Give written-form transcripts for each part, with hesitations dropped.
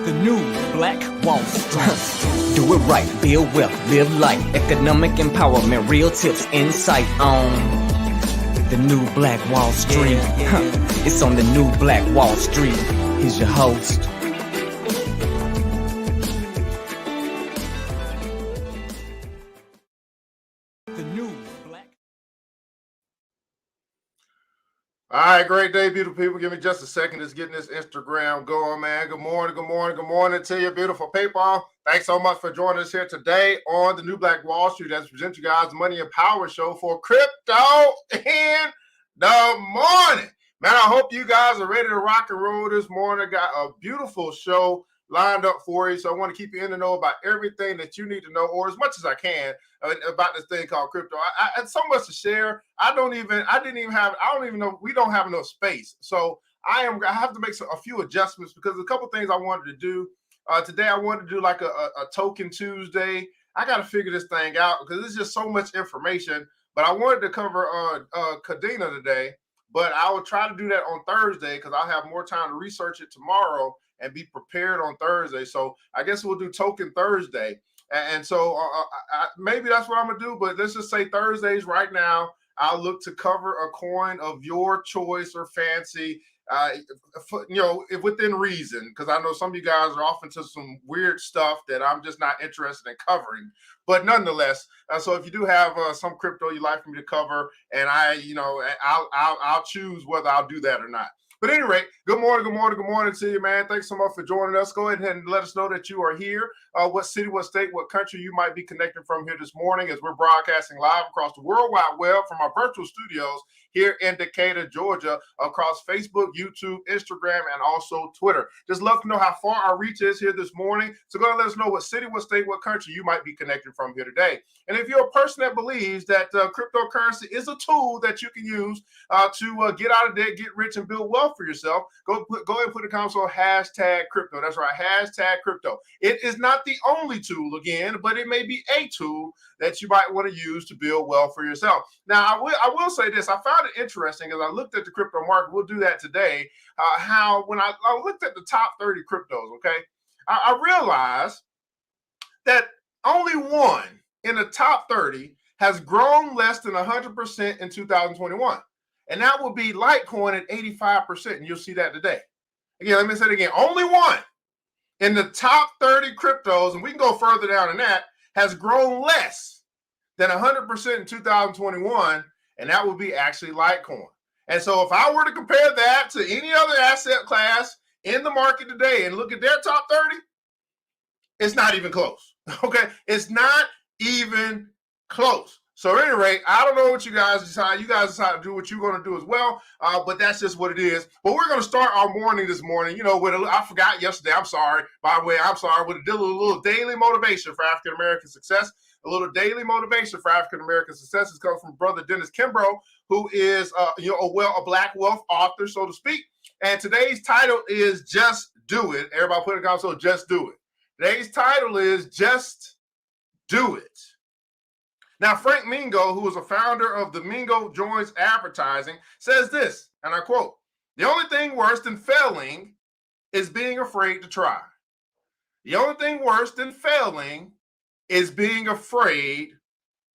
The new Black Wall Street. Do it right, build wealth, live life, economic empowerment, real tips, insight on the new Black Wall Street. It's on the new Black Wall Street. He's your host. The new Black. All right, great day, beautiful people. Give me just a second. Just getting this Instagram going, man. Good morning to you, beautiful people. Thanks so much for joining us here today on the new Black Wall Street as we present you guys the Money and Power Show for crypto in the morning. Man, I hope you guys are ready to rock and roll this morning. I got a beautiful show lined up for you, so I want to keep you in the know about everything that you need to know, or as much as I can, about this thing called crypto. I had so much to share. We don't have enough space. So I have to make a few adjustments because a couple things I wanted to do. Today I wanted to do like a token Tuesday. I got to figure this thing out because there's just so much information. But I wanted to cover Kadena today, but I will try to do that on Thursday because I'll have more time to research it tomorrow and be prepared on Thursday. So I guess we'll do Token Thursday. And so maybe that's what I'm going to do, but let's just say Thursdays right now, I'll look to cover a coin of your choice or fancy, if within reason, because I know some of you guys are off into some weird stuff that I'm just not interested in covering. But nonetheless, so if you do have some crypto you'd like for me to cover, and I'll choose whether I'll do that or not. But at any rate, good morning to you, man. Thanks so much for joining us. Go ahead and let us know that you are here. What city, what state, what country you might be connecting from here this morning as we're broadcasting live across the World Wide Web from our virtual studios here in Decatur, Georgia, across Facebook, YouTube, Instagram, and also Twitter. Just love to know how far our reach is here this morning. So go ahead and let us know what city, what state, what country you might be connecting from here today. And if you're a person that believes that cryptocurrency is a tool that you can use to get out of debt, get rich, and build wealth for yourself, go ahead and put a comment on #crypto. That's right, #crypto. It is not the only tool, again, but it may be a tool that you might want to use to build wealth for yourself. Now, I will say this. I found it interesting as I looked at the crypto market. We'll do that today. How when I looked at the top 30 cryptos, okay, I realized that only one in the top 30 has grown less than 100% in 2021. And that will be Litecoin at 85%. And you'll see that today. Again, let me say it again. Only one in the top 30 cryptos, and we can go further down than that, has grown less than 100% in 2021. And that would be actually Litecoin. And so if I were to compare that to any other asset class in the market today and look at their top 30, it's not even close. Okay? It's not even close. So at any rate, I don't know what you guys decide. You guys decide to do what you're going to do as well, but that's just what it is. But we're going to start our morning this morning, with I forgot yesterday. I'm sorry. By the way, I'm sorry. With a little daily motivation for African-American success. A little daily motivation for African-American success has come from Brother Dennis Kimbrough, who is, a Black wealth author, so to speak. And today's title is Just Do It. Everybody put it down, so just do it. Today's title is Just Do It. Now, Frank Mingo, who is a founder of the Mingo Joints Advertising, says this, and I quote, "The only thing worse than failing is being afraid to try. The only thing worse than failing is being afraid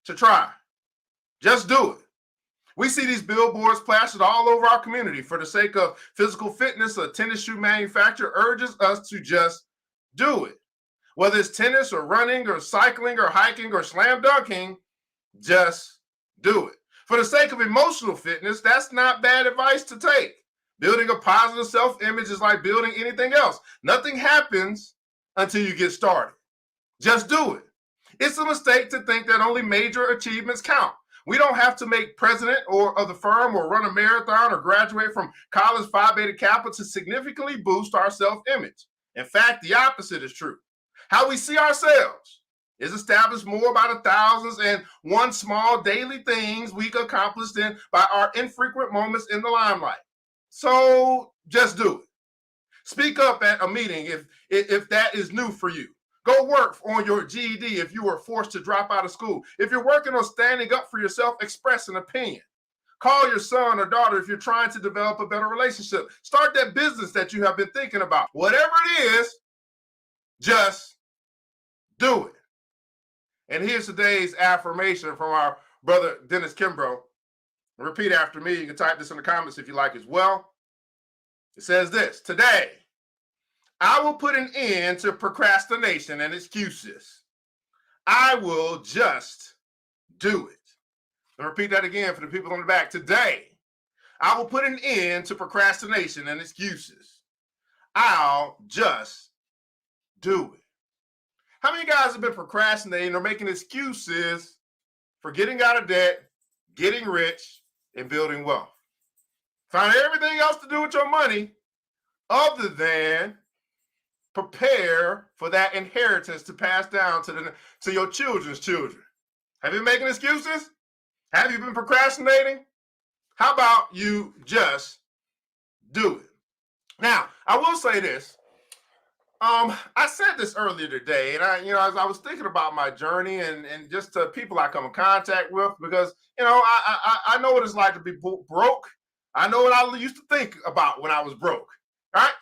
to try. Just do it." We see these billboards plastered all over our community. For the sake of physical fitness, a tennis shoe manufacturer urges us to just do it. Whether it's tennis or running or cycling or hiking or slam dunking, just do it. For the sake of emotional fitness, that's not bad advice to take. Building a positive self-image is like building anything else. Nothing happens until you get started. Just do it. It's a mistake to think that only major achievements count. We don't have to make president of the firm or run a marathon or graduate from college Phi Beta Kappa to significantly boost our self-image. In fact, the opposite is true. How we see ourselves is established more by the thousands and one small daily things we accomplished by our infrequent moments in the limelight. So just do it. Speak up at a meeting if that is new for you. Go work on your GED if you were forced to drop out of school. If you're working on standing up for yourself, express an opinion. Call your son or daughter if you're trying to develop a better relationship. Start that business that you have been thinking about. Whatever it is, just do it. And here's today's affirmation from our brother Dennis Kimbrough. Repeat after me. You can type this in the comments if you like as well. It says this: today, I will put an end to procrastination and excuses. I will just do it. And repeat that again for the people on the back. Today, I will put an end to procrastination and excuses. I'll just do it. How many guys have been procrastinating or making excuses for getting out of debt, getting rich, and building wealth? Find everything else to do with your money other than prepare for that inheritance to pass down to your children's children. Have you been making excuses? Have you been procrastinating? How about you just do it? Now, I will say this. I said this earlier today, and as I was thinking about my journey and just the people I come in contact with, because I know what it's like to be broke. I know what I used to think about when I was broke. All right.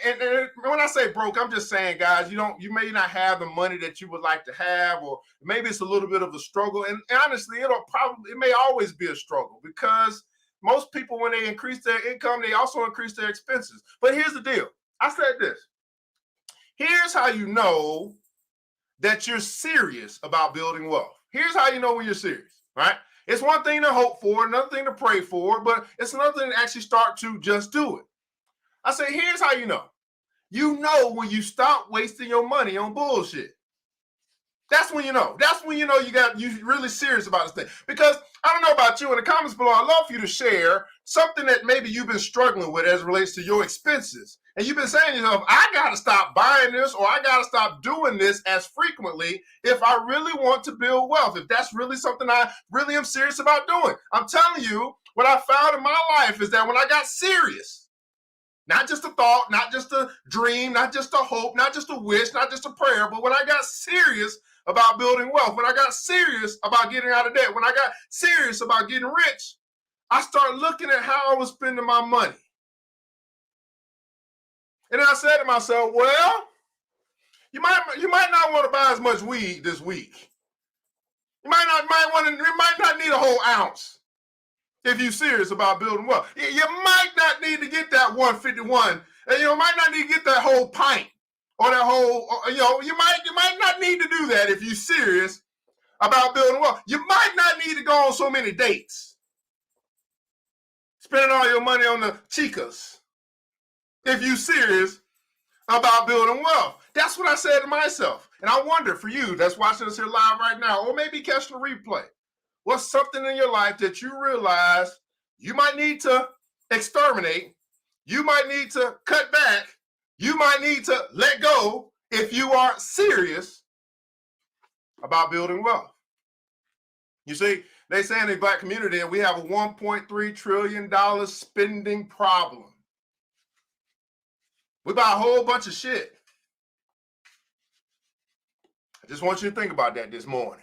And when I say broke, I'm just saying, guys, you may not have the money that you would like to have, or maybe it's a little bit of a struggle. And honestly, it may always be a struggle, because most people, when they increase their income, they also increase their expenses. But here's the deal. I said this. Here's how you know that you're serious about building wealth. Here's how you know when you're serious, right? It's one thing to hope for, another thing to pray for, but it's another thing to actually start to just do it. I say, here's how you know. You know when you stop wasting your money on bullshit. That's when you know. That's when you know you're really serious about this thing. Because I don't know about you, in the comments below, I'd love for you to share something that maybe you've been struggling with as it relates to your expenses. And you've been saying to yourself, I got to stop buying this, or I got to stop doing this as frequently if I really want to build wealth, if that's really something I really am serious about doing. I'm telling you, what I found in my life is that when I got serious, not just a thought, not just a dream, not just a hope, not just a wish, not just a prayer, but when I got serious about building wealth, when I got serious about getting out of debt, when I got serious about getting rich, I started looking at how I was spending my money. And I said to myself, well, you might not want to buy as much weed this week. You might not need a whole ounce if you're serious about building wealth. You might not need to get that 151, and might not need to get that whole pint or that whole, you might not need to do that if you're serious about building wealth. You might not need to go on so many dates, spending all your money on the chicas, if you're serious about building wealth. That's what I said to myself. And I wonder, for you that's watching us here live right now, or maybe catching a replay, what's something in your life that you realize you might need to exterminate, you might need to cut back, you might need to let go if you are serious about building wealth? You see, they say in the Black community that we have a $1.3 trillion spending problem. We buy a whole bunch of shit. I just want you to think about that this morning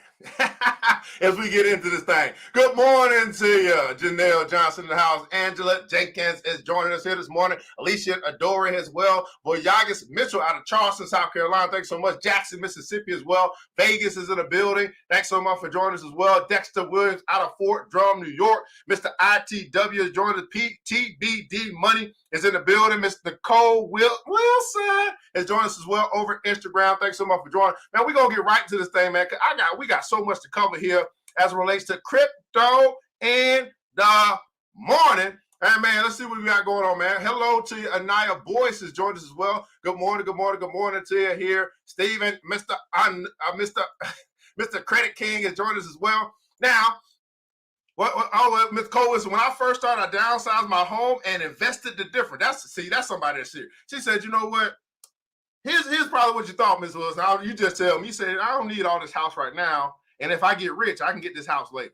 as we get into this thing. Good morning to you. Janelle Johnson in the house. Angela Jenkins is joining us here this morning. Alicia Adore as well. Boyagas Mitchell out of Charleston, South Carolina. Thanks so much. Jackson, Mississippi as well. Vegas is in the building. Thanks so much for joining us as well. Dexter Williams out of Fort Drum, New York. Mr. ITW is joining us. PTBD Money is in the building. Mr. Nicole Wilson is joining us as well over Instagram. Thanks so much for joining. Man, we're going to get right into this thing, man. We got so much to cover here as it relates to crypto in the morning. And man, let's see what we got going on, man. Hello to you. Anaya Boyce is joining us as well. Good morning to you here. Steven, Mr. Credit King is joining us as well. Now, Ms. Cole, when I first started, I downsized my home and invested the difference. That's somebody that's serious. She said, you know what? Here's probably what you thought, Ms. Wilson. You just tell me. You said, I don't need all this house right now. And if I get rich, I can get this house later.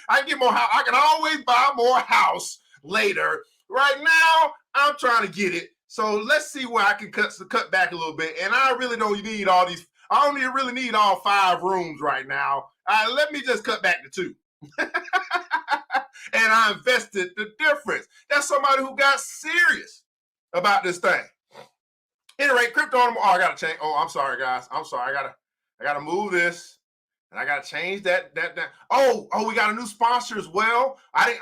I can get more house. I can always buy more house later. Right now, I'm trying to get it. So let's see where I can cut back a little bit. And I really don't need all these. I don't really need all 5 rooms right now. Let me just cut back to 2. And I invested the difference. That's somebody who got serious about this thing. Anyway, crypto on the, oh, I gotta change. Oh, I'm sorry, guys. I'm sorry. I gotta move this. And I gotta change that. Oh, we got a new sponsor as well. I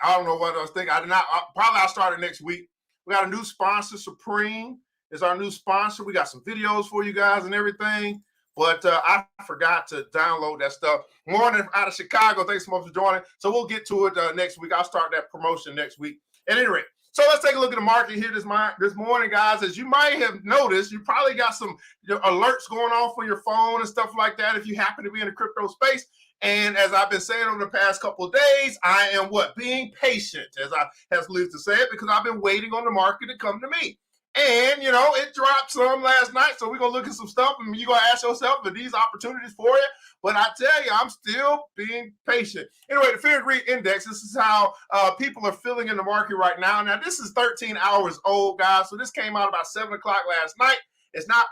don't know what I was thinking. I did not. Probably I'll start it next week. We got a new sponsor. Supreme is our new sponsor. We got some videos for you guys and everything. But I forgot to download that stuff. Morning out of Chicago. Thanks so much for joining. So we'll get to it next week. I'll start that promotion next week. At any rate, so let's take a look at the market here this morning, guys. As you might have noticed, you probably got some alerts going off on your phone and stuff like that if you happen to be in the crypto space. And as I've been saying over the past couple of days, I am being patient, as I have lived to say it, because I've been waiting on the market to come to me. And, it dropped some last night, so we're going to look at some stuff, and you're going to ask yourself, are these opportunities for you? But I tell you, I'm still being patient. Anyway, the Fear and Greed Index, this is how people are feeling in the market right now. Now, this is 13 hours old, guys, so this came out about 7 o'clock last night. It's not,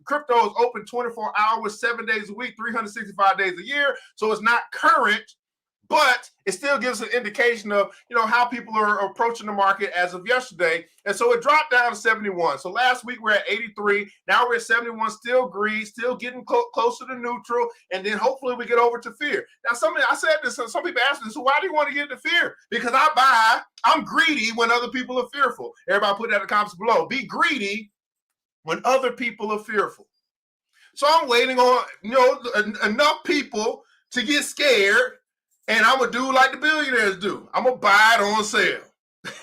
crypto is open 24 hours, 7 days a week, 365 days a year, so it's not current. But it still gives an indication of, how people are approaching the market as of yesterday. And so it dropped down to 71. So last week we're at 83. Now we're at 71, still greed, still getting closer to neutral. And then hopefully we get over to fear. Now, I said this, some people asked me, so why do you want to get into fear? Because I'm greedy when other people are fearful. Everybody put that in the comments below. Be greedy when other people are fearful. So I'm waiting on, enough people to get scared. And I'm going to do like the billionaires do. I'm going to buy it on sale.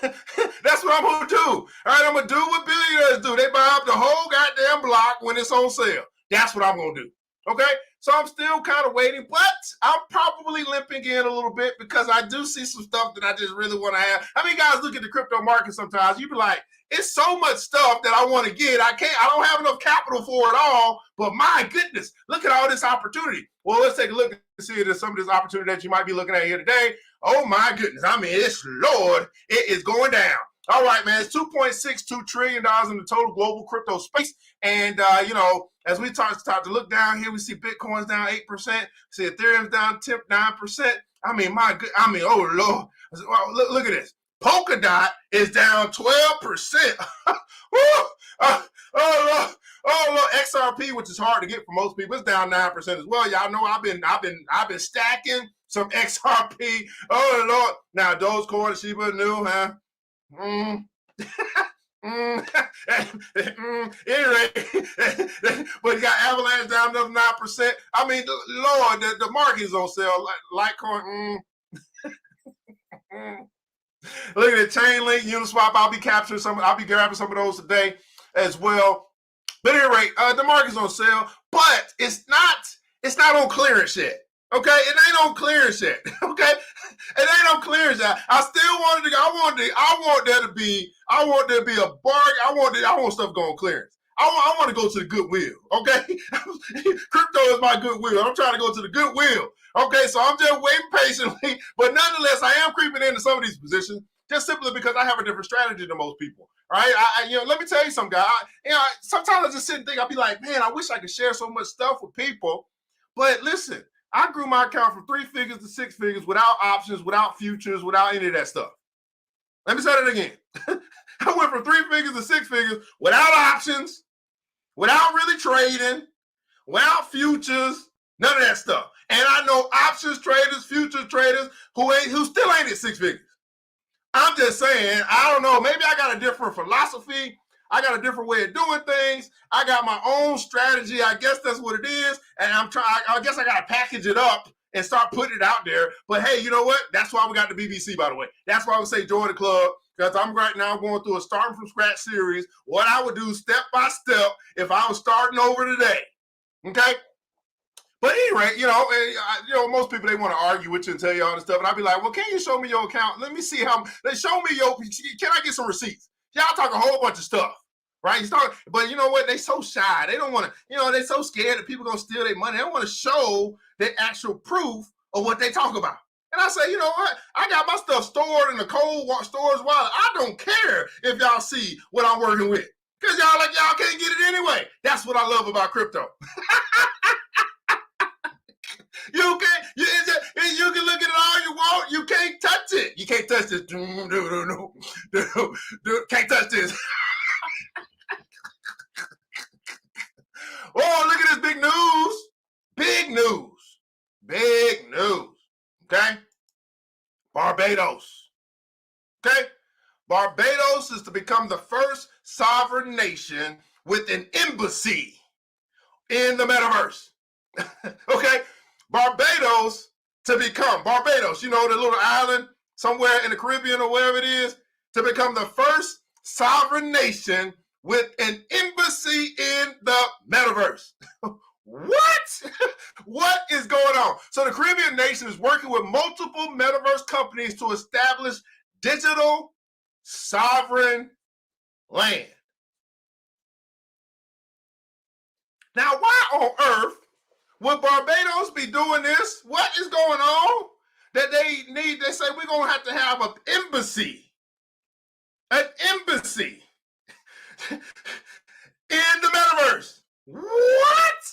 That's what I'm going to do. All right, I'm going to do what billionaires do. They buy up the whole goddamn block when it's on sale. That's what I'm going to do. Okay? So I'm still kind of waiting, but I'm probably limping in a little bit because I do see some stuff that I just really want to have. I mean, guys, look at the crypto market sometimes. You be like, it's so much stuff that I want to get. I don't have enough capital for it all, but my goodness, look at all this opportunity. Well, let's take a look and see if there's some of this opportunity that you might be looking at here today. Oh my goodness. I mean, it is going down. All right, man, it's $2.62 trillion in the total global crypto space. And, as we start to look down here, we see Bitcoin's down 8%, see Ethereum's down 9%. I mean, oh, Lord. Look at this. Polkadot is down 12%. Oh, Lord. XRP, which is hard to get for most people, is down 9% as well. Y'all know I've been stacking some XRP. Oh, Lord. Now, Dogecoin, Shiba Inu, huh? Anyway, but you got Avalanche down another 9%. I mean, Lord, the market is on sale. Litecoin, Look at the Chainlink, Uniswap. I'll be grabbing some of those today as well. But anyway, the market's on sale, but it's not on clearance yet. Okay, it ain't on clearance yet. Okay, it ain't on clearance yet. I want there to be a bargain. I want stuff going clearance. I want to go to the Goodwill. Okay, crypto is my Goodwill. I'm trying to go to the Goodwill. Okay, so I'm just waiting patiently, but nonetheless, I am creeping into some of these positions just simply because I have a different strategy than most people. All right, let me tell you something, guys. Sometimes I just sit and think, I'll be like, man, I wish I could share so much stuff with people. But listen, I grew my account from 3 figures to 6 figures without options, without futures, without any of that stuff. Let me say that again. I went from 3 figures to 6 figures without options, without really trading, without futures, none of that stuff. And I know options traders, futures traders who still ain't at 6 figures. I'm just saying, I don't know, maybe I got a different philosophy. I got a different way of doing things. I got my own strategy. I guess that's what it is. And I guess I got to package it up and start putting it out there. But hey, you know what? That's why we got the BBC, by the way. That's why I would say join the club, because I'm right now going through a starting from scratch series. What I would do step by step if I was starting over today. Okay? But anyway, most people, they want to argue with you and tell you all this stuff. And I'd be like, well, can you show me your account? Let me see can I get some receipts? Y'all talk a whole bunch of stuff, right? But you know what? They so shy. They don't want to, they're so scared that people going to steal their money. They don't want to show the actual proof of what they talk about. And I say, you know what? I got my stuff stored in the cold storage wallet. I don't care if y'all see what I'm working with. Because y'all can't get it anyway. That's what I love about crypto. You can look at it all you want. You can't touch it. You can't touch this. Can't touch this. Barbados. Okay? Barbados is to become the first sovereign nation with an embassy in the metaverse. Okay? Barbados to become, Barbados, you know, the little island somewhere in the Caribbean or wherever it is, to become the first sovereign nation with an embassy in the metaverse. What? What is going on? So the Caribbean nation is working with multiple metaverse companies to establish digital sovereign land. Now, why on earth would Barbados be doing this? What is going on that they need? They say we're going to have an embassy. An embassy in the metaverse. What?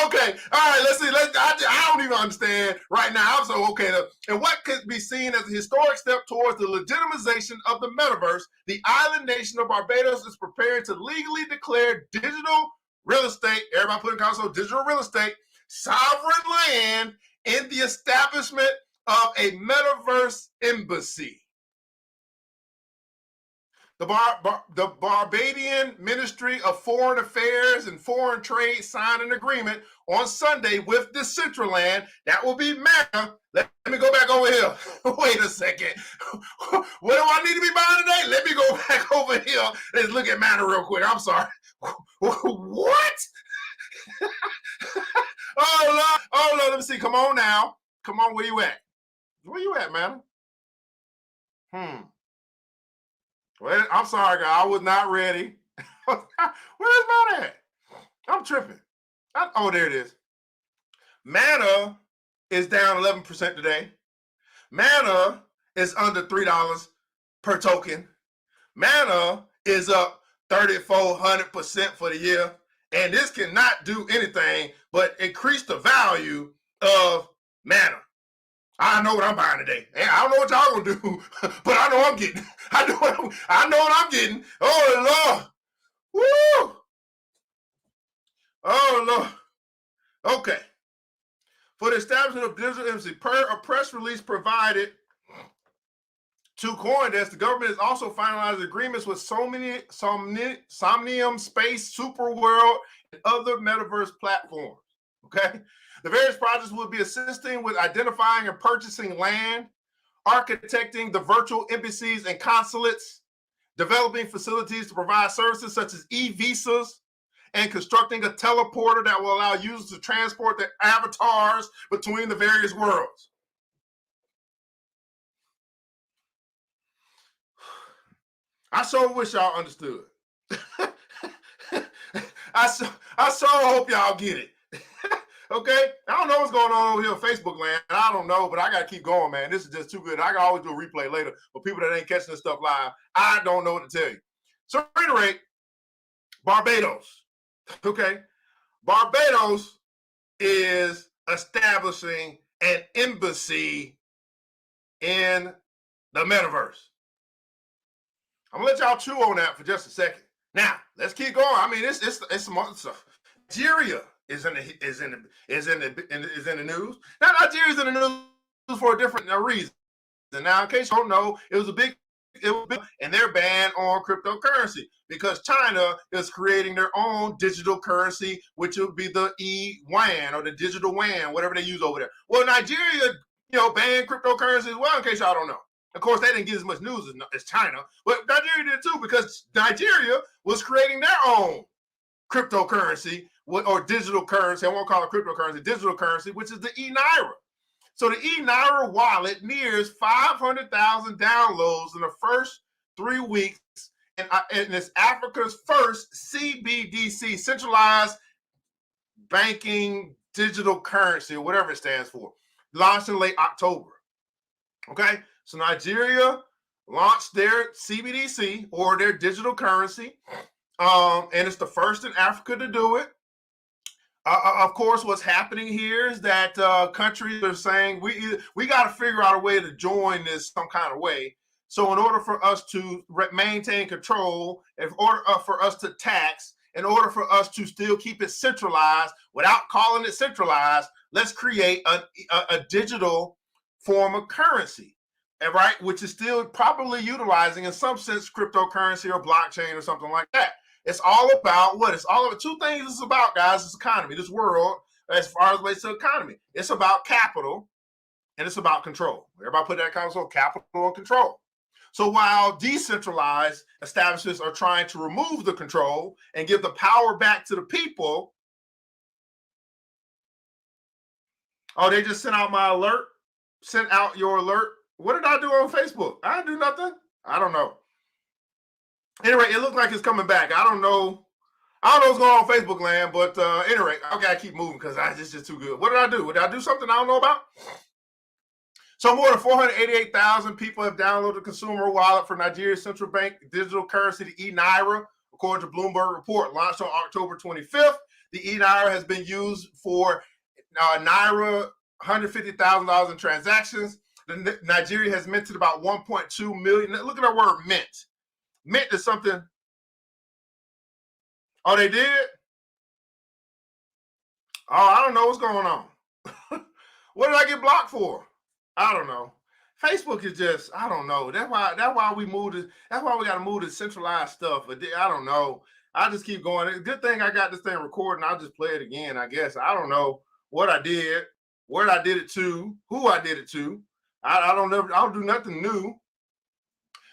Okay, all right, let's see. I don't even understand right now. So, okay, and what could be seen as a historic step towards the legitimization of the metaverse, the island nation of Barbados is preparing to legally declare digital real estate, everybody put in console, digital real estate, sovereign land in the establishment of a metaverse embassy. The Barbadian Ministry of Foreign Affairs and Foreign Trade signed an agreement on Sunday with Decentraland. That will be Meta. Let me go back over here. Wait a second. What do I need to be buying today? Let me go back over here. Let's look at Meta real quick. I'm sorry. What? Oh, Lord. Let me see. Come on now. Come on. Where you at? Where you at, man? Well, I'm sorry, guys. I was not ready. Where's mine at? I'm tripping. Oh, there it is. Mana is down 11% today. Mana is under $3 per token. Mana is up 3,400% for the year. And this cannot do anything but increase the value of Mana. I know what I'm buying today. I don't know what y'all gonna do, but I know I'm getting. I know what I'm getting. Oh Lord, woo! Oh Lord. Okay. For the establishment of digital embassy, per a press release provided to CoinDesk, the government is also finalizing agreements with Somnium Space, Superworld, and other metaverse platforms. Okay. The various projects will be assisting with identifying and purchasing land, architecting the virtual embassies and consulates, developing facilities to provide services such as e-visas, and constructing a teleporter that will allow users to transport their avatars between the various worlds. I sure wish y'all understood. I sure hope y'all get it. Okay, I don't know what's going on over here on Facebook land. I don't know, but I got to keep going, man. This is just too good. I can always do a replay later for people that ain't catching this stuff live. I don't know what to tell you. So, at any rate, Barbados. Okay, Barbados is establishing an embassy in the metaverse. I'm gonna let y'all chew on that for just a second. Now, let's keep going. I mean, it's some other stuff. Nigeria is in the news. Now, Nigeria's in the news for a different reason. And now, in case you don't know, it was big, and they're banned on cryptocurrency because China is creating their own digital currency, which will be the e-yuan or the digital yuan, whatever they use over there. Well, Nigeria, banned cryptocurrency as well, in case y'all don't know. Of course, they didn't get as much news as China, but Nigeria did too because Nigeria was creating their own cryptocurrency or digital currency. I won't call it cryptocurrency, digital currency, which is the e-Naira. So the e-Naira wallet nears 500,000 downloads in the first 3 weeks, and it's Africa's first CBDC, centralized banking digital currency, or whatever it stands for, launched in late October. Okay, so Nigeria launched their CBDC or their digital currency, and it's the first in Africa to do it. Of course, what's happening here is that countries are saying we got to figure out a way to join this some kind of way. So in order for us to maintain control, in order for us to tax, in order for us to still keep it centralized without calling it centralized, let's create a digital form of currency, and right, which is still probably utilizing in some sense cryptocurrency or blockchain or something like that. It's all about what? It's all about two things it's about, guys. This economy, this world, as far as relates to economy. It's about capital and it's about control. Everybody put that console, capital and control. So while decentralized establishments are trying to remove the control and give the power back to the people, oh, they just sent out my alert, sent out your alert. What did I do on Facebook? I didn't do nothing. I don't know. Anyway, it looks like it's coming back. I don't know what's going on Facebook land, but anyway, I gotta keep moving because it's just too good. What did I do? Did I do something I don't know about? So more than 488,000 people have downloaded the consumer wallet for Nigeria's central bank digital currency, the e-Naira, according to Bloomberg report. Launched on October 25th, the e-Naira has been used for Naira $150,000 in transactions. Nigeria has minted about 1.2 million. Look at that word mint. Mint is something. Oh, they did? Oh, I don't know what's going on. What did I get blocked for? I don't know. Facebook is just, I don't know. That's why we moved it. That's why we got to move to centralized stuff. But I don't know. I just keep going. Good thing I got this thing recording. I'll just play it again, I guess. I don't know what I did, where I did it to, who I did it to. I don't do nothing new.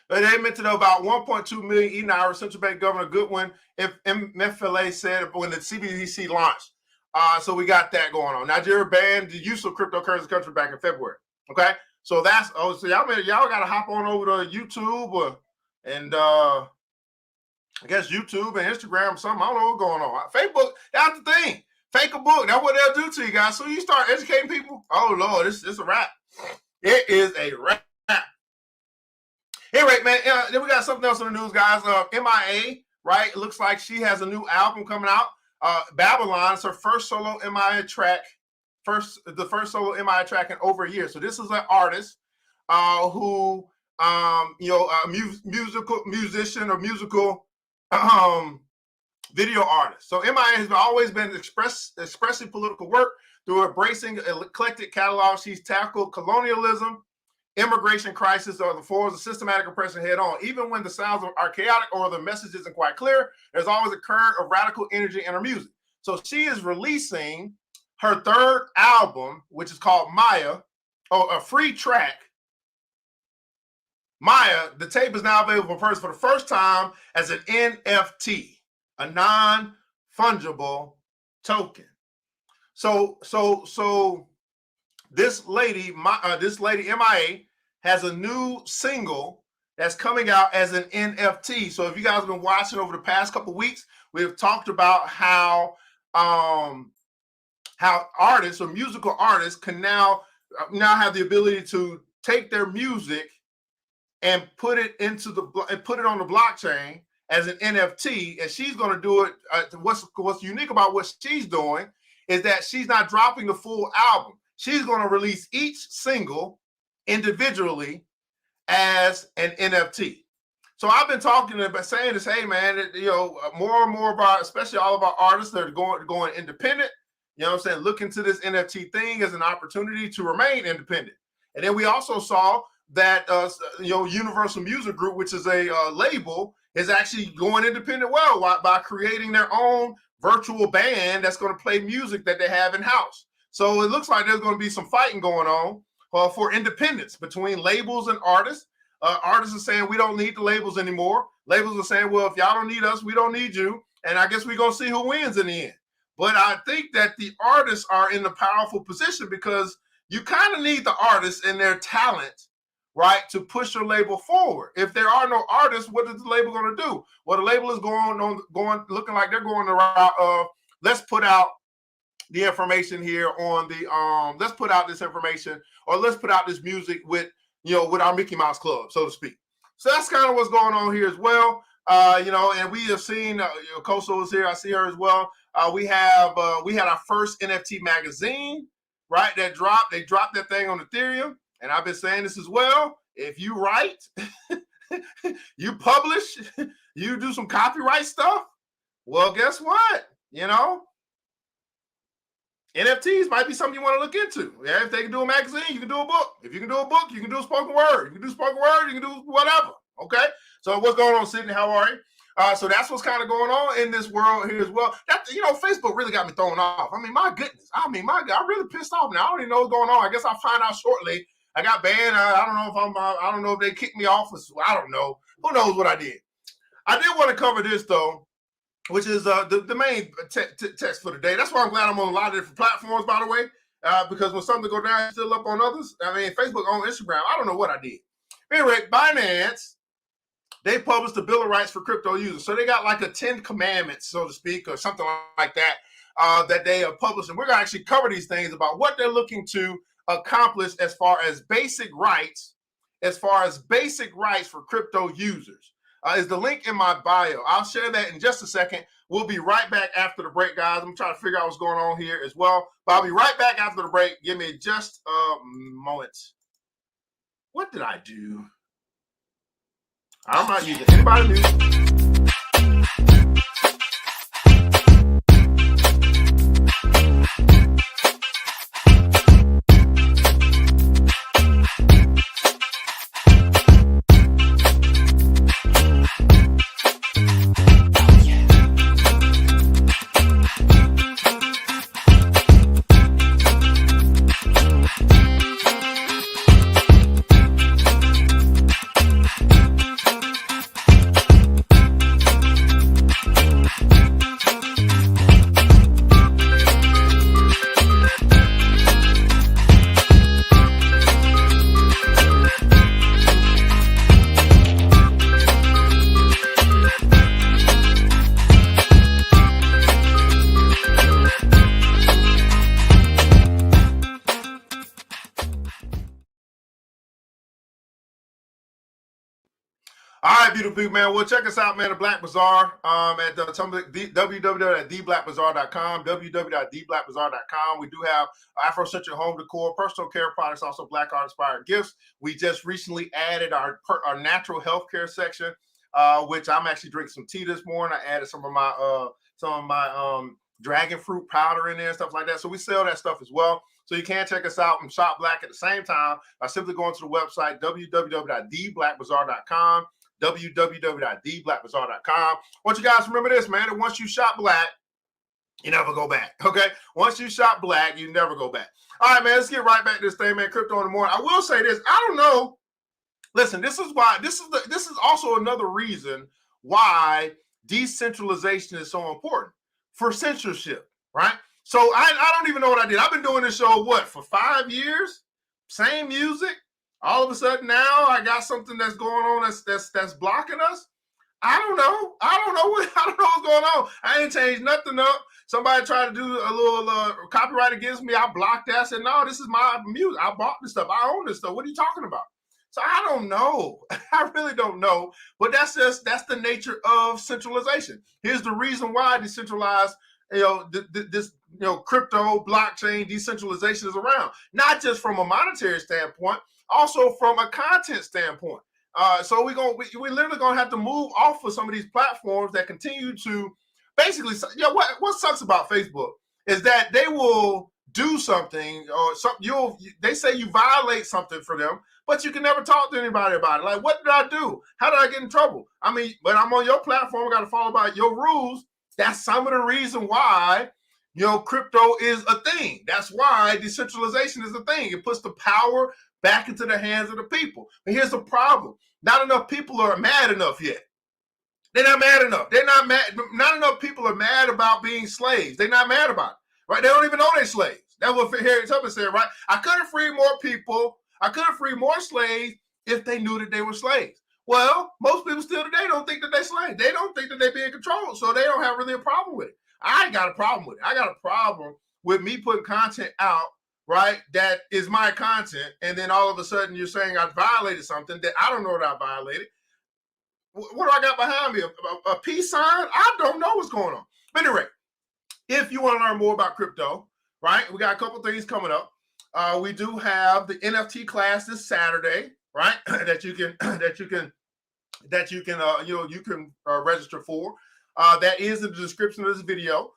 But they minted about 1.2 million e-Naira. Central Bank Governor Goodwin MFLA said when the CBDC launched. So we got that going on. Nigeria banned the use of cryptocurrency country back in February. Okay, so that's so y'all got to hop on over to YouTube and I guess YouTube and Instagram or something. I don't know what's going on. Facebook, that's the thing. Fake a book. That's what they'll do to you guys. So you start educating people. Oh Lord, it's a wrap. It is a wrap. Anyway, man, then we got something else in the news, guys. MIA, right? It looks like she has a new album coming out. Babylon is her first solo MIA track. The first solo MIA track in over a year. So this is an artist who, a musical musician or musical video artist. So MIA has always been expressing political work through embracing eclectic catalog. She's tackled colonialism, immigration crisis, or the forms of systematic oppression head on. Even when the sounds are chaotic or the message isn't quite clear, there's always a current of radical energy in her music. So she is releasing her third album, which is called Maya, a free track. Maya, the tape is now available for the first time as an NFT, a non-fungible token. So this lady MIA has a new single that's coming out as an NFT. So if you guys have been watching over the past couple of weeks, we have talked about how artists or musical artists can now have the ability to take their music and put it on the blockchain as an NFT, and she's going to do it. What's unique about what she's doing is that she's not dropping the full album. She's going to release each single individually as an NFT. So I've been talking about saying this, hey man, more and more of our, especially all of our artists that are going independent. You know what I'm saying? Look into this NFT thing as an opportunity to remain independent. And then we also saw that Universal Music Group, which is a label, is actually going independent by creating their own virtual band that's going to play music that they have in house. So it looks like there's going to be some fighting going on for independence between labels and artists. Artists are saying we don't need the labels anymore. Labels are saying, well, if y'all don't need us, we don't need you. And I guess we're going to see who wins in the end. But I think that the artists are in a powerful position because you kind of need the artists and their talent, right, to push your label forward. If there are no artists, what is the label going to do? Well, the label is looking like they're going the route of let's put out the information here on the let's put out this information, or let's put out this music with our Mickey Mouse Club, so to speak. So that's kind of what's going on here as well. And we have seen Koso is here. I see her as well. We had our first NFT magazine, right? They dropped that thing on Ethereum, and I've been saying this as well. If you write, you publish, you do some copyright stuff, Well, guess what? NFTs might be something you want to look into. Yeah, if they can do a magazine, you can do a book. If you can do a book, you can do a spoken word. You can do spoken word, you can do whatever. Okay. So what's going on, Sydney? How are you? So that's what's kind of going on in this world here as well. That Facebook really got me thrown off. I mean, my goodness. I mean, my God, I'm really pissed off now. I don't even know what's going on. I guess I'll find out shortly. I got banned. I don't know if I don't know if they kicked me off. I don't know. Who knows what I did? I did want to cover this though, which is the main text for the day. That's why I'm glad I'm on a lot of different platforms, by the way, because when something go down, it's still up on others. I mean, Facebook, on Instagram. I don't know what I did. Anyway, Binance, they published a Bill of Rights for crypto users. So they got like a 10 commandments, so to speak, or something like that, that they have published. And we're going to actually cover these things about what they're looking to accomplish as far as basic rights for crypto users. Is the link in my bio. I'll share that in just a second. We'll be right back after the break, guys. I'm trying to figure out what's going on here as well. But I'll be right back after the break. Give me just a moment. What did I do? I'm not using anybody new. All right, beautiful people, man. Well, check us out, man, at Black Bazaar at www.theblackbazaar.com, www.theblackbazaar.com. We do have Afrocentric home decor, personal care products, also Black art-inspired gifts. We just recently added our natural healthcare section, which I'm actually drinking some tea this morning. I added some of my dragon fruit powder in there and stuff like that. So we sell that stuff as well. So you can check us out and shop Black at the same time by simply going to the website, www.theblackbazaar.com. www.theblackbazaar.com. I want you guys to remember this, man, that once you shop Black, you never go back, okay? Once you shop Black, you never go back. All right, man, let's get right back to this thing, man. Crypto in the morning. I will say this. I don't know. Listen, this is also another reason why decentralization is so important for censorship, right? So I don't even know what I did. I've been doing this show, for 5 years? Same music. All of a sudden now I got something that's going on that's blocking us. I don't know what's going on. I ain't changed nothing up. Somebody tried to do a little copyright against me. I blocked that. I said, no, this is my music. I bought this stuff. I own this stuff. What are you talking about? So I don't know. I really don't know. But that's the nature of centralization. Here's the reason why decentralized, this crypto, blockchain, decentralization is around. Not just from a monetary standpoint, also from a content standpoint. So we literally gonna have to move off of some of these platforms that continue to basically, what sucks about Facebook is that they will do something or something. They say you violate something for them, but you can never talk to anybody about it. Like, what did I do? How did I get in trouble? I mean, but I'm on your platform. I got to follow by your rules. That's some of the reason why crypto is a thing. That's why decentralization is a thing. It puts the power back into the hands of the people. But here's the problem. Not enough people are mad enough yet. They're not mad enough. They're not mad. Not enough people are mad about being slaves. They're not mad about it, right? They don't even know they're slaves. That's what Harriet Tubman said, right? I could have freed more people. I could have freed more slaves if they knew that they were slaves. Well, most people still today don't think that they're slaves. They don't think that they're being controlled, so they don't have really a problem with it. I got a problem with it. I got a problem with me putting content out, right? That is my content, and then all of a sudden you're saying I violated something that I don't know that I violated. What do I got behind me? A peace sign? I don't know what's going on. But anyway, if you want to learn more about crypto, right? We got a couple things coming up. We do have the NFT class this Saturday, right? that you can register for. That is in the description of this video,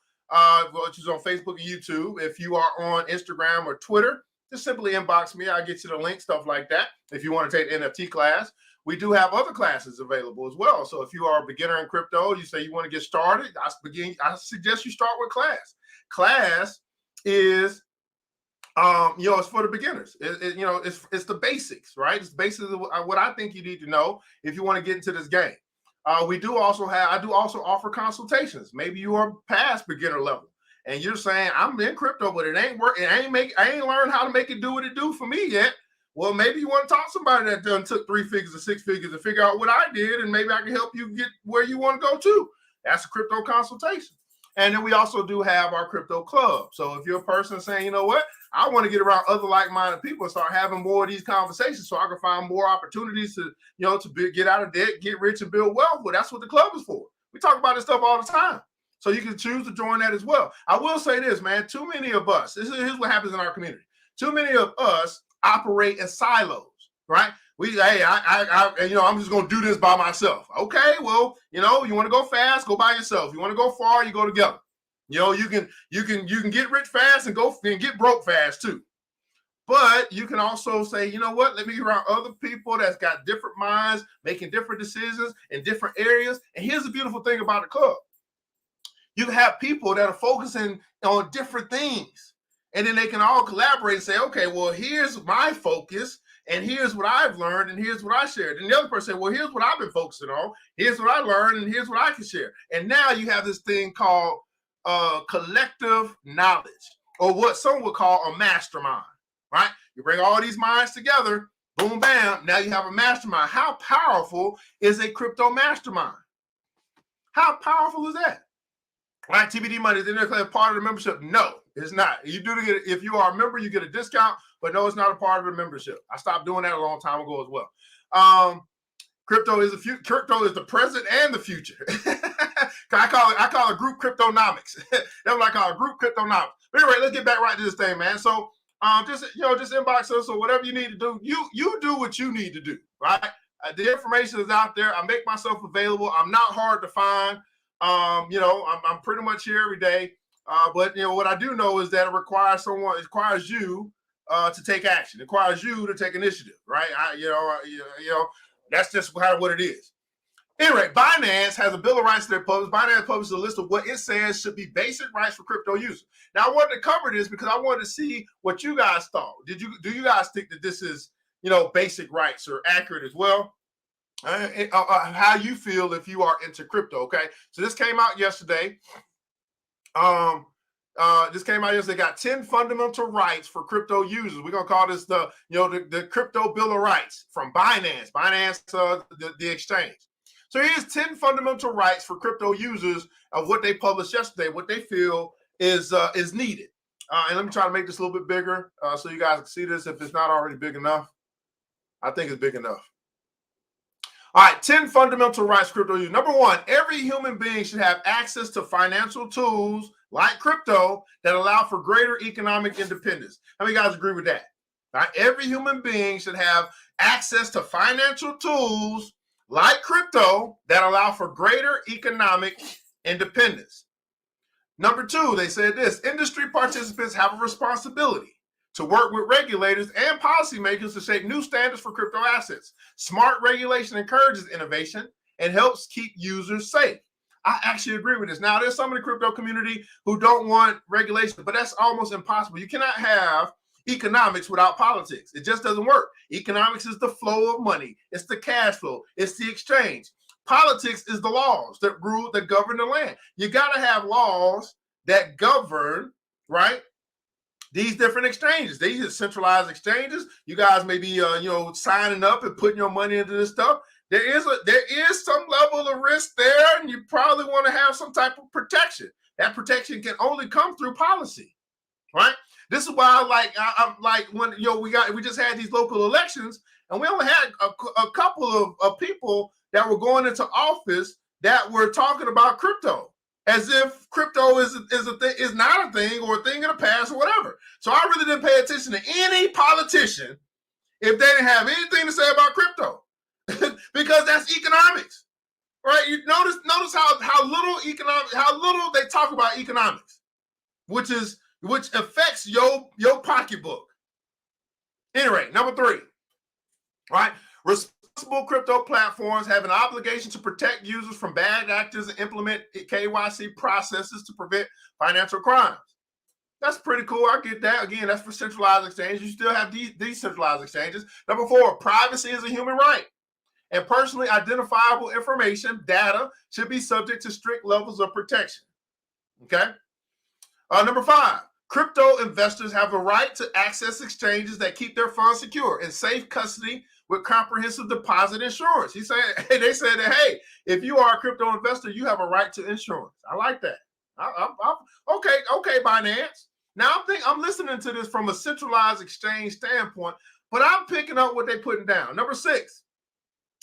which is on Facebook and YouTube. If you are on Instagram or Twitter, just simply inbox me. I'll get you the link, stuff like that. If you want to take the NFT class, we do have other classes available as well. So if you are a beginner in crypto, you say you want to get started, I suggest you start with class. Class is, it's for the beginners. It's the basics, right? It's basically what I think you need to know if you want to get into this game. I do also offer consultations. Maybe you are past beginner level and you're saying, I'm in crypto, but it ain't working. I ain't learned how to make it do what it do for me yet. Well, maybe you want to talk to somebody that done took 3 figures or 6 figures to figure out what I did, and maybe I can help you get where you want to go to. That's a crypto consultation. And then we also do have our crypto club. So if you're a person saying, you know what, I want to get around other like-minded people and start having more of these conversations so I can find more opportunities to, get out of debt, get rich, and build wealth. Well, that's what the club is for. We talk about this stuff all the time. So you can choose to join that as well. I will say this, man, too many of us, here's what happens in our community. Too many of us operate in silos, right? I'm just going to do this by myself. Okay, well, you want to go fast, go by yourself. You want to go far, you go together. You can get rich fast and get broke fast too. But you can also say, you know what, let me be around other people that's got different minds, making different decisions in different areas. And here's the beautiful thing about the club. You have people that are focusing on different things. And then they can all collaborate and say, okay, well, here's my focus, and here's what I've learned, and here's what I shared. And the other person said, well, here's what I've been focusing on. Here's what I learned, and here's what I can share. And now you have this thing called collective knowledge, or what some would call a mastermind, right? You bring all these minds together, boom, bam, now you have a mastermind. How powerful is a crypto mastermind? How powerful is that? Right, TBD money is in there part of the membership. No, it's not. You do get if you are a member, you get a discount, but no, it's not a part of the membership. I stopped doing that a long time ago as well. Crypto is the present and the future. I call it group cryptonomics. That's what I call it, group cryptonomics. But anyway, let's get back right to this thing, man. So just inbox us or whatever you need to do. You do what you need to do, right? The information is out there. I make myself available. I'm not hard to find. I'm pretty much here every day. But what I do know is that it requires you to take action. It requires you to take initiative, right? That's just what it is. Anyway, Binance has a bill of rights that published. Binance published a list of what it says should be basic rights for crypto users. Now, I wanted to cover this because I wanted to see what you guys thought. Do you guys think that this is, basic rights are accurate as well? How you feel if you are into crypto? Okay, so this came out yesterday. Got 10 fundamental rights for crypto users. We're gonna call this the crypto bill of rights from Binance. The exchange. So here's 10 fundamental rights for crypto users of what they published yesterday. What they feel is needed. And let me try to make this a little bit bigger so you guys can see this if it's not already big enough. I think it's big enough. All right, 10 fundamental rights crypto use. Number 1, every human being should have access to financial tools like crypto that allow for greater economic independence. How many guys agree with that? All right, every human being should have access to financial tools like crypto that allow for greater economic independence. Number 2, they said this: industry participants have a responsibility to work with regulators and policymakers to shape new standards for crypto assets. Smart regulation encourages innovation and helps keep users safe. I actually agree with this. Now, there's some in the crypto community who don't want regulation, but that's almost impossible. You cannot have economics without politics. It just doesn't work. Economics is the flow of money. It's the cash flow. It's the exchange. Politics is the laws that govern the land. You got to have laws that govern, right, these different exchanges. These are centralized exchanges. You guys may be, signing up and putting your money into this stuff. There is some level of risk there, and you probably want to have some type of protection. That protection can only come through policy, right? This is why, I'm like when we just had these local elections, and we only had a couple of people that were going into office that were talking about crypto, as if crypto is not a thing or a thing in the past or whatever. So I really didn't pay attention to any politician if they didn't have anything to say about crypto, because that's economics, right? You notice how how little they talk about economics, which affects your pocketbook. Anyway, number 3, right? Responsible crypto platforms have an obligation to protect users from bad actors and implement KYC processes to prevent financial crimes. That's pretty cool. I get that. Again, that's for centralized exchanges. You still have decentralized exchanges. Number 4, privacy is a human right. And personally identifiable information, data, should be subject to strict levels of protection. Okay? Number 5, crypto investors have the right to access exchanges that keep their funds secure in safe custody with comprehensive deposit insurance. They said that, hey, if you are a crypto investor, you have a right to insurance. I like that. Okay, Binance. Now I'm listening to this from a centralized exchange standpoint, but I'm picking up what they're putting down. Number 6,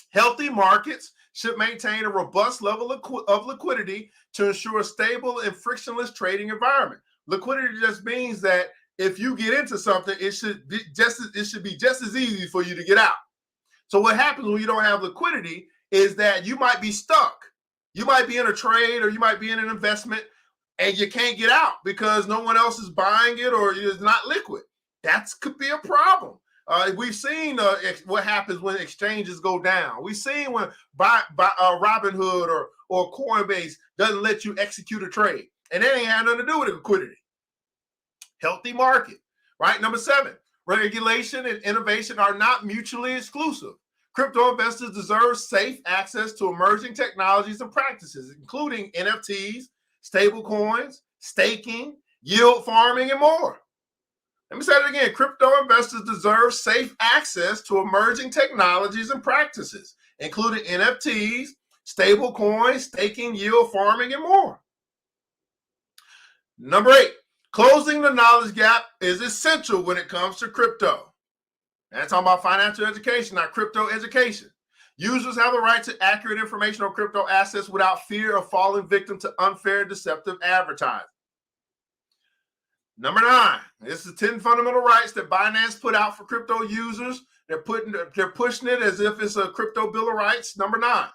healthy markets should maintain a robust level of liquidity to ensure a stable and frictionless trading environment. Liquidity just means that if you get into something, it should be just as easy for you to get out. So what happens when you don't have liquidity is that you might be stuck. You might be in a trade or you might be in an investment and you can't get out because no one else is buying it or it's not liquid. That could be a problem. We've seen what happens when exchanges go down. We've seen when Robinhood or Coinbase doesn't let you execute a trade. And that ain't had nothing to do with liquidity. Healthy market, right? Number 7, regulation and innovation are not mutually exclusive. Crypto investors deserve safe access to emerging technologies and practices, including NFTs, stable coins, staking, yield farming, and more. Let me say it again. Crypto investors deserve safe access to emerging technologies and practices, including NFTs, stable coins, staking, yield farming, and more. Number 8, closing the knowledge gap is essential when it comes to crypto. That's talking about financial education, not crypto education. Users have the right to accurate information on crypto assets without fear of falling victim to unfair, deceptive advertising. Number 9, this is 10 fundamental rights that Binance put out for crypto users. They're pushing it as if it's a crypto bill of rights. Number 9,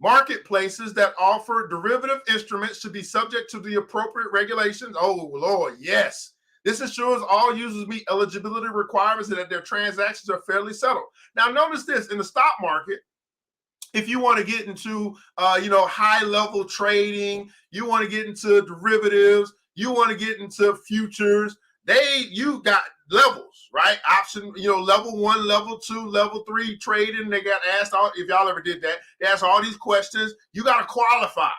marketplaces that offer derivative instruments should be subject to the appropriate regulations. Oh, Lord, yes. This ensures all users meet eligibility requirements and that their transactions are fairly settled. Now, notice this. In the stock market, if you want to get into high-level trading, you want to get into derivatives, you want to get into futures, you got levels, right? Option, level 1, level 2, level 3 trading. They got asked if y'all ever did that. They asked all these questions. You got to qualify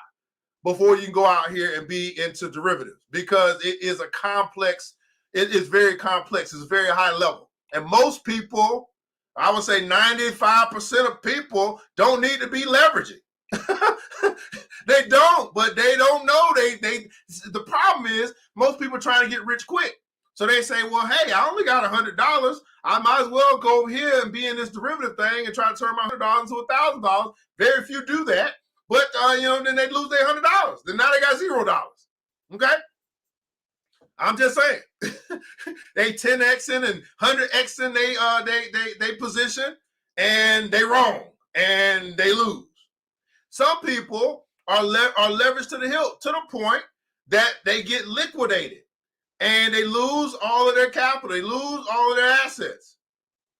before you can go out here and be into derivatives because it is a complex. It is very complex. It's very high level. And most people, I would say 95% of people don't need to be leveraging. They don't, but they don't know. The problem is most people are trying to get rich quick. So they say, well, hey, I only got $100. I might as well go over here and be in this derivative thing and try to turn my $100 into $1,000. Very few do that. But, then they lose their $100. Then now they got $0. Okay? I'm just saying. They 10Xing and 100Xing they position and they wrong and they lose. Some people are leveraged to the hilt to the point that they get liquidated and they lose all of their capital. They lose all of their assets.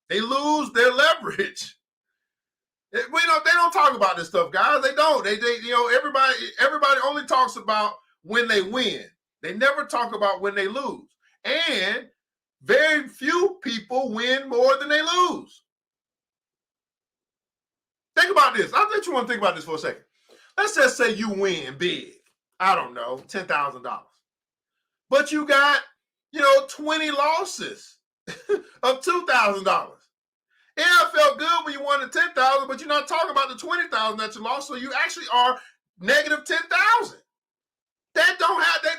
They lose their leverage. They don't talk about this stuff, guys. They don't. Everybody only talks about when they win. They never talk about when they lose. And very few people win more than they lose. Think about this. I think you want to think about this for a second. Let's just say you win big. I don't know, $10,000. But you got, 20 losses of $2,000. Yeah, it felt good when you won the $10,000, but you're not talking about the $20,000 that you lost. So you actually are negative $10,000.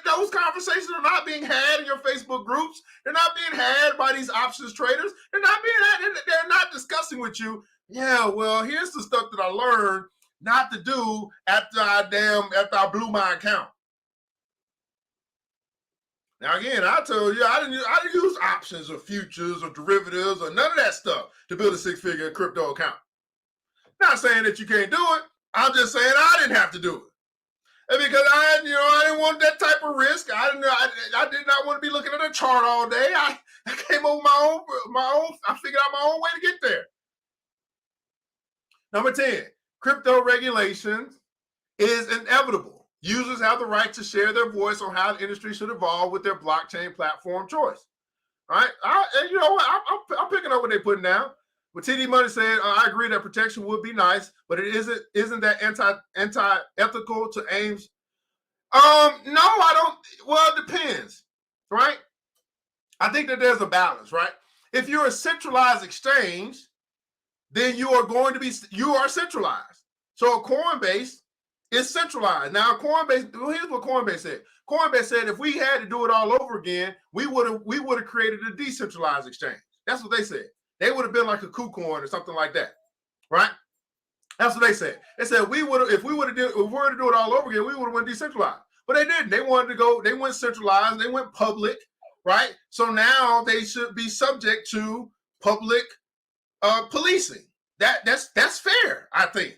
Those conversations are not being had in your Facebook groups. They're not being had by these options traders. They're not discussing with you. Yeah, well, here's the stuff that I learned not to do after I blew my account. Now, again, I told you I didn't use options or futures or derivatives or none of that stuff to build a 6-figure crypto account. Not saying that you can't do it. I'm just saying I didn't have to do it. And because I didn't want that type of risk. I did not want to be looking at a chart all day. I came up with my own. I figured out my own way to get there. Number 10, crypto regulations is inevitable. Users have the right to share their voice on how the industry should evolve with their blockchain platform choice. All right, and you know what? I'm picking up what they're putting down. But TD Money said, I agree that protection would be nice, but it isn't that anti-ethical to aims? No, I don't. Well, it depends, right? I think that there's a balance, right? If you're a centralized exchange, then you are centralized. So a Coinbase is centralized. Now, Coinbase, well, here's what Coinbase said. Coinbase said if we had to do it all over again, we would have created a decentralized exchange. That's what they said. They would have been like a KuCoin or something like that, right? That's what they said. They said if we were to do it all over again, we would have went decentralized. But they didn't. They went centralized, they went public, right? So now they should be subject to public policing. That's fair, I think.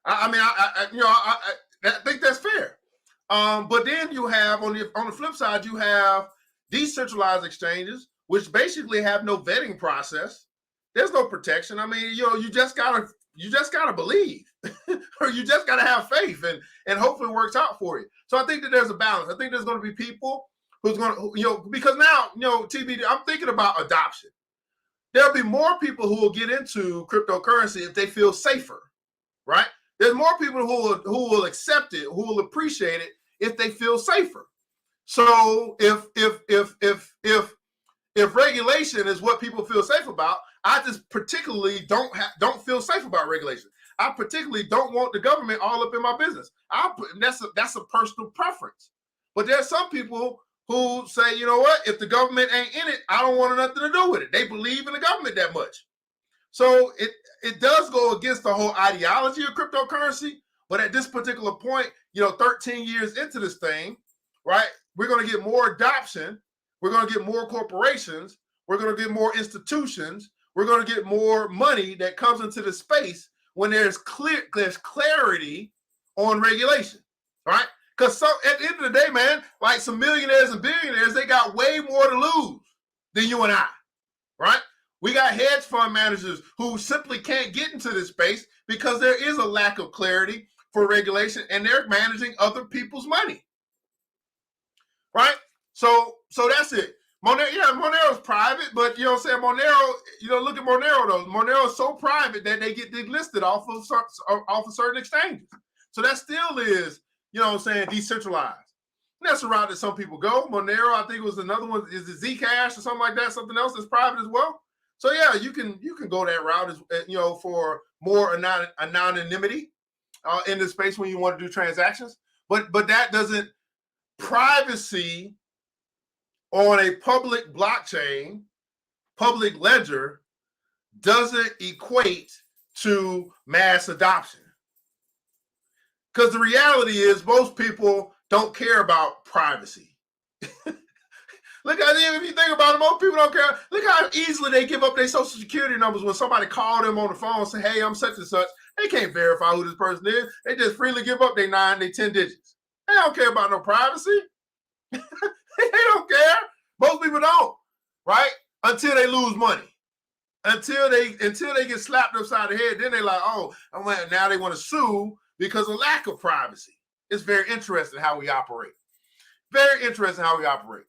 I think that's fair. But then you have on the flip side, you have decentralized exchanges, which basically have no vetting process. There's no protection. I mean, you just gotta believe, or you just gotta have faith, and hopefully it works out for you. So I think that there's a balance. I think there's going to be people who's going to, because now, TBD, I'm thinking about adoption. There'll be more people who will get into cryptocurrency if they feel safer, right? There's more people who will accept it, who will appreciate it if they feel safer. So if regulation is what people feel safe about, I just particularly don't feel safe about regulation. I particularly don't want the government all up in my business. That's a personal preference. But there's some people who say, you know what, if the government ain't in it, I don't want nothing to do with it. They believe in the government that much. So it does go against the whole ideology of cryptocurrency. But at this particular point, 13 years into this thing, right, we're going to get more adoption. We're going to get more corporations. We're going to get more institutions. We're going to get more money that comes into the space when there's clarity on regulation, right? Because at the end of the day, man, like some millionaires and billionaires, they got way more to lose than you and I, right? We got hedge fund managers who simply can't get into this space because there is a lack of clarity for regulation, and they're managing other people's money, right? So that's it. Monero's private, but you know what I'm saying? Monero, look at Monero though. Monero is so private that they get delisted off of certain exchanges. So that still is, decentralized. And that's the route that some people go. Monero, I think it was another one, is it Zcash or something like that, something else that's private as well. So yeah, you can go that route as for more anonymity in the space when you want to do transactions. But that doesn't, privacy on a public blockchain, public ledger, doesn't equate to mass adoption. Because the reality is most people don't care about privacy. Look at it, if you think about it, most people don't care. Look how easily they give up their social security numbers when somebody called them on the phone and say, hey, I'm such and such. They can't verify who this person is. They just freely give up their 10 digits. They don't care about no privacy. They don't care. Most people don't, right? Until they lose money. Until they get slapped upside the head, then they're like, now they want to sue because of lack of privacy. It's very interesting how we operate. Very interesting how we operate.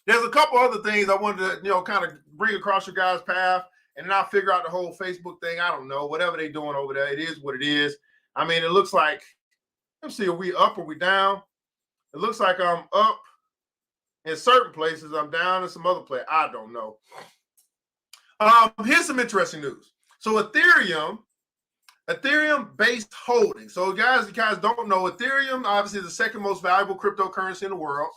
There's a couple other things I wanted to, kind of bring across your guys' path, and then I'll figure out the whole Facebook thing. I don't know. Whatever they're doing over there, it is what it is. I mean, it looks like, let's see, are we up or we down? It looks like I'm up in certain places. I'm down in some other places. I don't know. Here's some interesting news. So Ethereum-based holding. So guys, you guys don't know, Ethereum obviously is the second most valuable cryptocurrency in the world.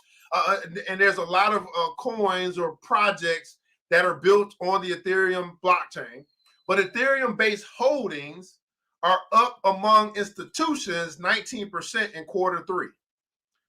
And there's a lot of coins or projects that are built on the Ethereum blockchain. But Ethereum-based holdings are up among institutions 19% in Q3.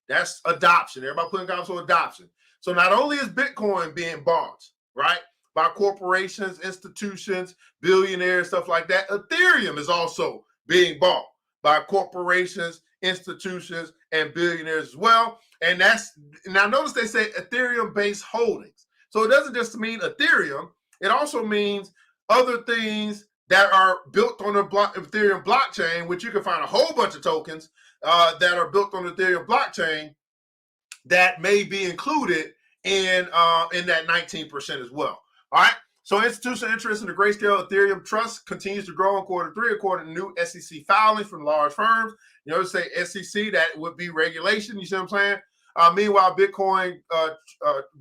That's adoption. Everybody putting comments on adoption. So not only is Bitcoin being bought, right, by corporations, institutions, billionaires, stuff like that, Ethereum is also being bought by corporations, institutions, and billionaires as well. And that's, now notice they say Ethereum-based holdings. So it doesn't just mean Ethereum, it also means other things that are built on the Ethereum blockchain, which you can find a whole bunch of tokens that are built on the Ethereum blockchain that may be included in that 19% as well. All right. So institutional interest in the Grayscale Ethereum Trust continues to grow in quarter three, according to new SEC filings from large firms. You know, say SEC, that would be regulation. You see what I'm saying? Meanwhile, Bitcoin,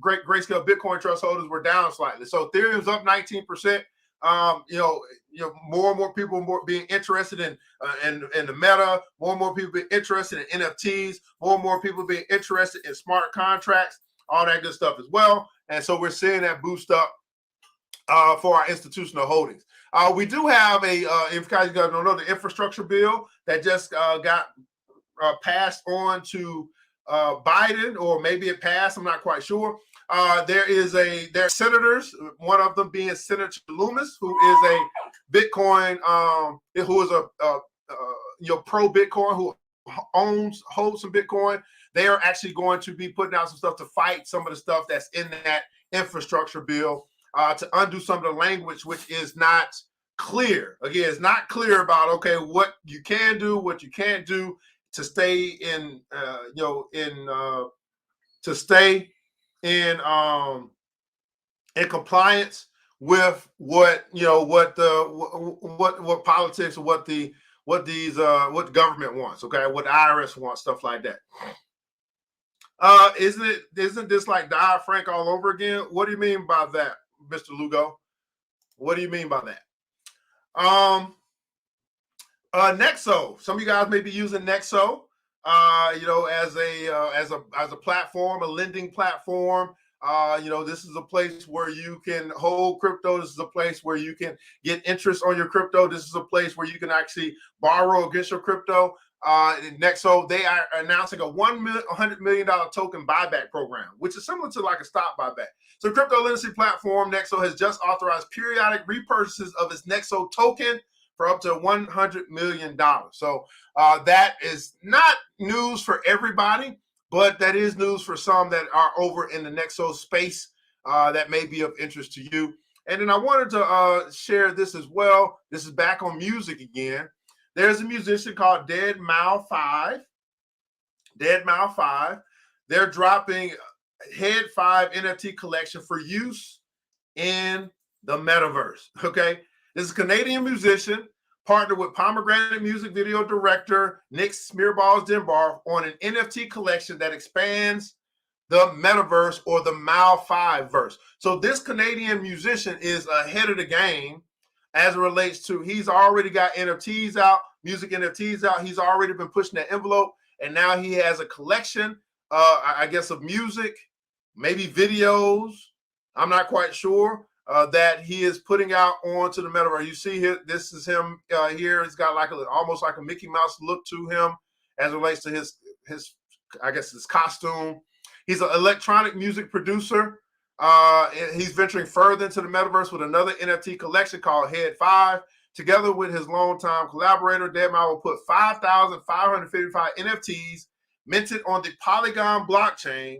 Grayscale Bitcoin Trust holders were down slightly. So Ethereum's up 19%. More and more people being interested in the meta, more and more people being interested in NFTs, more and more people being interested in smart contracts, all that good stuff as well. And so we're seeing that boost up for our institutional holdings. We do have if you guys don't know, the infrastructure bill that just got passed on to Biden, or maybe it passed, I'm not quite sure. There are senators, one of them being Senator Loomis, who is a Bitcoin, who is a pro Bitcoin, who holds some Bitcoin. They are actually going to be putting out some stuff to fight some of the stuff that's in that infrastructure bill, to undo some of the language which is not clear. Again, it's not clear about, okay, what you can do, what you can't do to stay in, in compliance with what politics, or what the government wants, okay, what the IRS wants, stuff like that. Isn't this like Dodd-Frank all over again? What do you mean by that, Mr. Lugo? What do you mean by that? Nexo. Some of you guys may be using Nexo, as a platform, a lending platform. This is a place where you can hold crypto. This is a place where you can get interest on your crypto. This is a place where you can actually borrow against your crypto. Nexo, they are announcing a $100 million token buyback program, which is similar to like a stock buyback. So crypto literacy platform Nexo has just authorized periodic repurchases of its Nexo token for up to $100 million. So that is not news for everybody, but that is news for some that are over in the Nexo space that may be of interest to you. And then I wanted to share this as well. This is back on music again. There's a musician called Deadmau5. Deadmau5. They're dropping Head 5 NFT collection for use in the metaverse. Okay. This is a Canadian musician, partnered with Pomegranate music video director Nick Smearballs Denbar on an NFT collection that expands the metaverse, or the Mau5 verse. So this Canadian musician is ahead of the game as it relates to, he's already got NFTs out, music NFTs out. He's already been pushing that envelope, and now he has a collection, I guess, of music, maybe videos, I'm not quite sure, that he is putting out onto the metaverse. You see here, this is him here. He's got like almost like a Mickey Mouse look to him as it relates to his I guess his costume. He's an electronic music producer. He's venturing further into the metaverse with another NFT collection called Head 5. Together with his longtime collaborator, Deadmau will put 5,555 NFTs minted on the Polygon blockchain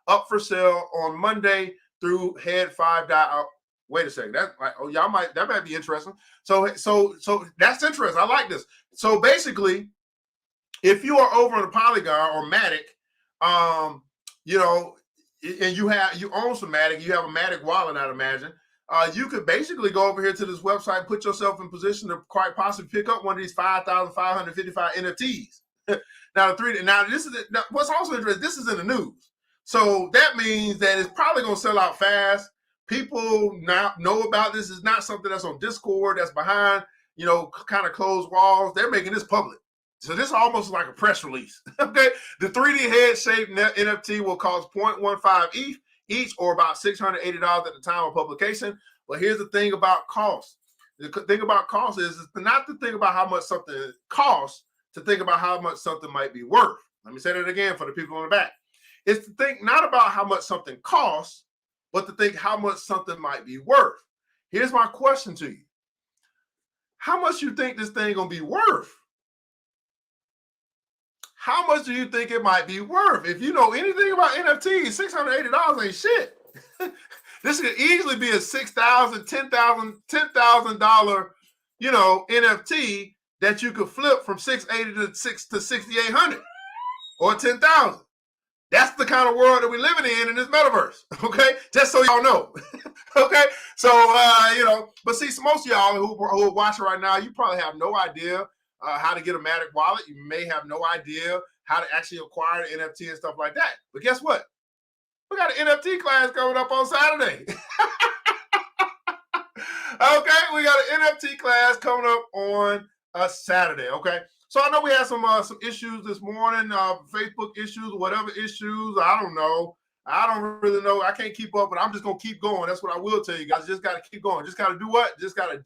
up for sale on Monday through Head5. Wait a second. That might be interesting. So that's interesting. I like this. So basically, if you are over on the Polygon or Matic, and you own some Matic, you have a Matic wallet, I'd imagine. You could basically go over here to this website, put yourself in position to quite possibly pick up one of these 5,555 NFTs. Now, what's also interesting, this is in the news. So that means that it's probably going to sell out fast. People now know about this. It's not something that's on Discord, that's behind, kind of closed walls. They're making this public. So this is almost like a press release. Okay. The 3D head-shaped NFT will cost 0.15 ETH each, or about $680 at the time of publication. But here's the thing about cost. The thing about cost is not to think about how much something costs, to think about how much something might be worth. Let me say that again for the people in the back. It's to think not about how much something costs, but to think how much something might be worth. Here's my question to you. How much you think this thing gonna be worth? how much do you think it might be worth? If you know anything about NFTs, $680 ain't shit. This could easily be a $6,000, $10,000, NFT that you could flip from $680 to $6,800 or $10,000. That's the kind of world that we're living in this metaverse. Okay, just so y'all know. Okay, so but see, most of y'all who are watching right now, you probably have no idea how to get a Matic wallet. You may have no idea how to actually acquire the NFT and stuff like that. But guess what? We got an NFT class coming up on Saturday. Okay, we got an NFT class coming up on Saturday. Okay, so I know we had some issues this morning, Facebook issues, whatever issues. I don't know. I don't really know. I can't keep up, but I'm just gonna keep going. That's what I will tell you guys. Just gotta keep going. Just gotta do what? Just gotta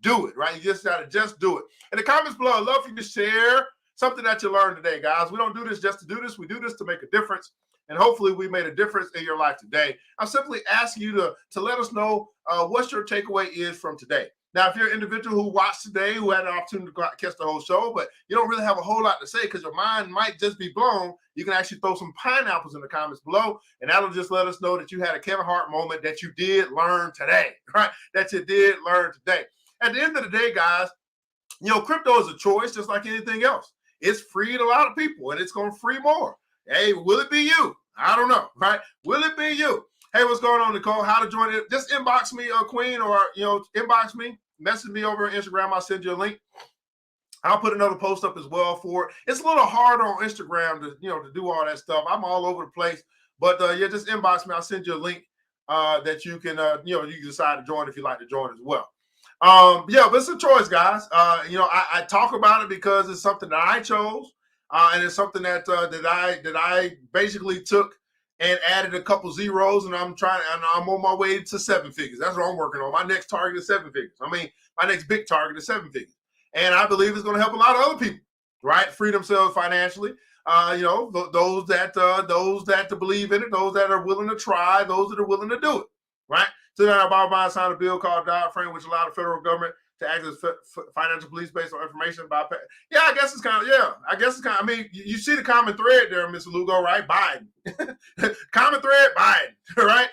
do it, right? You just gotta do it. In the comments below, I'd love for you to share something that you learned today, guys. We don't do this just to do this. We do this to make a difference. And hopefully we made a difference in your life today. I'm simply asking you to let us know what your takeaway is from today. Now, if you're an individual who watched today, who had an opportunity to catch the whole show, but you don't really have a whole lot to say because your mind might just be blown, you can actually throw some pineapples in the comments below, and that'll just let us know that you had a Kevin Hart moment that you did learn today, right? That you did learn today. At the end of the day, guys, crypto is a choice just like anything else. It's freed a lot of people, and it's going to free more. Hey, will it be you? I don't know, right? Will it be you? Hey, what's going on, Nicole? How to join it? Just inbox me, Queen, or inbox me, message me over on Instagram. I'll send you a link. I'll put another post up as well for it. It's a little harder on Instagram to do all that stuff. I'm all over the place, but just inbox me. I'll send you a link that you can you can decide to join if you like to join as well. But it's a choice, guys. I talk about it because it's something that I chose. And it's something that I basically took and added a couple zeros, and I'm on my way to 7 figures. That's what I'm working on. My next target is 7 figures. I mean, my next big target is 7 figures, and I believe it's going to help a lot of other people, right? Free themselves financially. Those that believe in it, those that are willing to try, those that are willing to do it, right? So then I bought my signed a bill called Dodd-Frank, which allowed the federal government to act as financial police based on information about. Yeah, I guess it's kind of. I mean, you see the common thread there, Mr. Lugo, right? Biden. Common thread, Biden, right?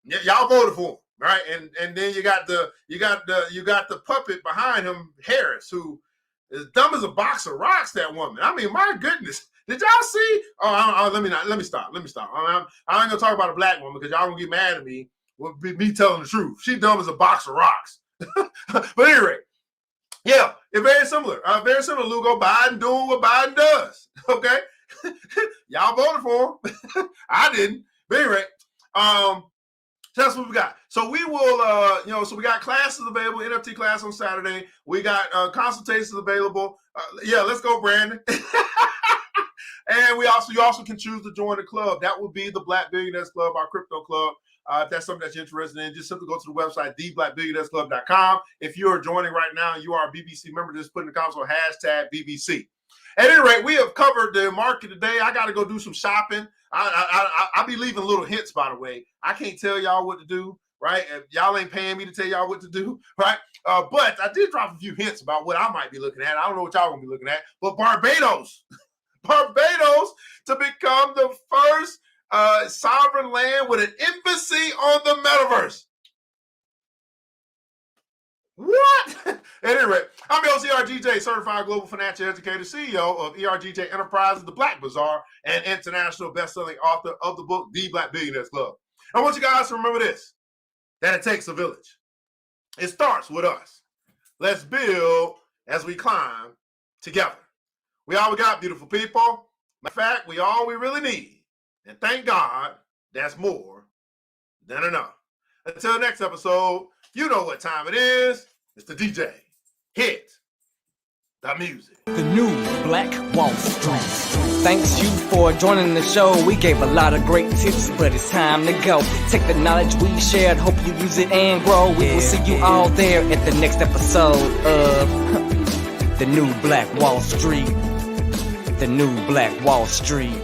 Y'all voted for him, right? And then you got the puppet behind him, Harris, who is dumb as a box of rocks. That woman. I mean, my goodness. Did y'all see? Let me stop. I ain't gonna talk about a black woman because y'all gonna get mad at me with me telling the truth. She dumb as a box of rocks. But anyway, yeah, it's very similar. Very similar, Lugo. Biden doing what Biden does. Okay, y'all voted for him. I didn't. But anyway, that's what we got. So we will, so we got classes available. NFT class on Saturday. We got consultations available. Let's go, Brandon. And you also can choose to join the club. That would be the Black Billionaires Club, our crypto club. If that's something that you're interested in, just simply go to the website, theblackbillionairesclub.com. If you are joining right now, you are a BBC member, just put in the comments on #BBC. At any rate, we have covered the market today. I got to go do some shopping. I'll be leaving little hints, by the way. I can't tell y'all what to do, right? Y'all ain't paying me to tell y'all what to do, right? But I did drop a few hints about what I might be looking at. I don't know what y'all going to be looking at, but Barbados to become the first sovereign land with an embassy on the metaverse. What? At any rate, I'm your ERGJ, certified global financial educator, CEO of ERGJ Enterprises, the Black Bazaar, and international best-selling author of the book, The Black Billionaires Club. I want you guys to remember this, that it takes a village. It starts with us. Let's build as we climb together. We all we got, beautiful people. In fact, we all we really need. And thank God, that's more than enough. Until next episode, you know what time it is. It's the DJ. Hit the music. The new Black Wall Street. Thanks you for joining the show. We gave a lot of great tips, but it's time to go. Take the knowledge we shared, hope you use it and grow. We will see you all there at the next episode of The New Black Wall Street. The New Black Wall Street.